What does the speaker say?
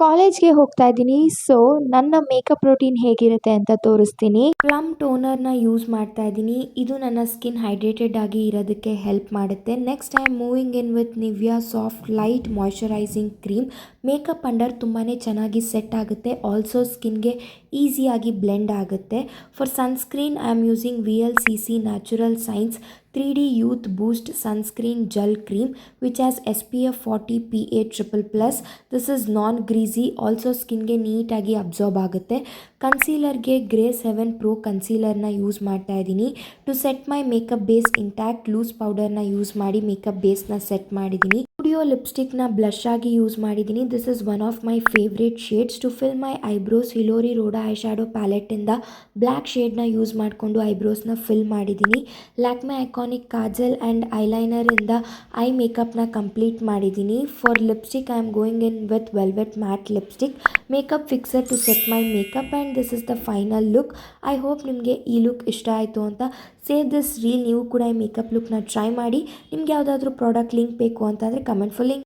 ಕಾಲೇಜ್ಗೆ ಹೋಗ್ತಾ ಇದ್ದೀನಿ. ಸೊ ನನ್ನ ಮೇಕಪ್ ರೂಟೀನ್ ಹೇಗಿರುತ್ತೆ ಅಂತ ತೋರಿಸ್ತೀನಿ. ಪ್ಲಮ್ ಟೋನರ್ನ ಯೂಸ್ ಮಾಡ್ತಾ ಇದ್ದೀನಿ. ಇದು ನನ್ನ ಸ್ಕಿನ್ ಹೈಡ್ರೇಟೆಡ್ ಆಗಿ ಇರೋದಕ್ಕೆ ಹೆಲ್ಪ್ ಮಾಡುತ್ತೆ. Next I am moving in with Nivea soft light moisturising cream. Makeup under ತುಂಬಾ ಚೆನ್ನಾಗಿ ಸೆಟ್ ಆಗುತ್ತೆ. ಆಲ್ಸೋ ಸ್ಕಿನ್ಗೆ ಈಸಿಯಾಗಿ ಬ್ಲೆಂಡ್ ಆಗುತ್ತೆ. For sunscreen I am using VLCC natural science 3D Youth Boost Sunscreen Gel Cream which has SPF 40 PA+++. This is non-greasy, also ಸ್ಕಿನ್ಗೆ ನೀಟಾಗಿ absorb ಆಗುತ್ತೆ. ಕನ್ಸೀಲರ್ಗೆ Grace Heaven pro ಕನ್ಸೀಲರ್ನ ಯೂಸ್ ಮಾಡ್ತಾ ಇದ್ದೀನಿ. To set my makeup base intact loose ಪೌಡರ್ನ use ಮಾಡಿ makeup ಬೇಸ್ನ ಸೆಟ್ ಮಾಡಿದ್ದೀನಿ. ಸ್ಟುಡಿಯೋ ಲಿಪ್ಸ್ಟಿಕ್ನ ಬ್ಲಷ್ ಆಗಿ ಯೂಸ್ ಮಾಡಿದ್ದೀನಿ. This is one of my favourite shades. To fill my eyebrows Hilary Rhoda eye shadow ಪ್ಯಾಲೆಟ್ಟಿಂದ ಬ್ಲ್ಯಾಕ್ ಶೇಡ್ನ ಯೂಸ್ ಮಾಡಿಕೊಂಡು ಐಬ್ರೋಸ್ನ ಫಿಲ್ ಮಾಡಿದ್ದೀನಿ. ಲ್ಯಾಕ್ಮೆ ಐಕಾನಿಕ್ ಕಾಜಲ್ ಆ್ಯಂಡ್ ಐಲೈನರಿಂದ ಐ ಮೇಕಪ್ನ ಕಂಪ್ಲೀಟ್ ಮಾಡಿದ್ದೀನಿ. For lipstick I am going in with velvet matte lipstick makeup fixer to set my makeup and this is the final look. I hope ನಿಮಗೆ ಈ look ಇಷ್ಟ ಆಯಿತು ಅಂತ. Save this reel. ನೀವು ಕೂಡ ಈ ಮೇಕಪ್ ಲುಕ್ನ ಟ್ರೈ ಮಾಡಿ. ನಿಮ್ಗೆ ಯಾವುದಾದ್ರೂ ಪ್ರಾಡಕ್ಟ್ ಲಿಂಕ್ ಬೇಕು ಅಂತಂದರೆ ಕಮೆಂಟ್ ಫುಲ್ ಲಿಂಕ್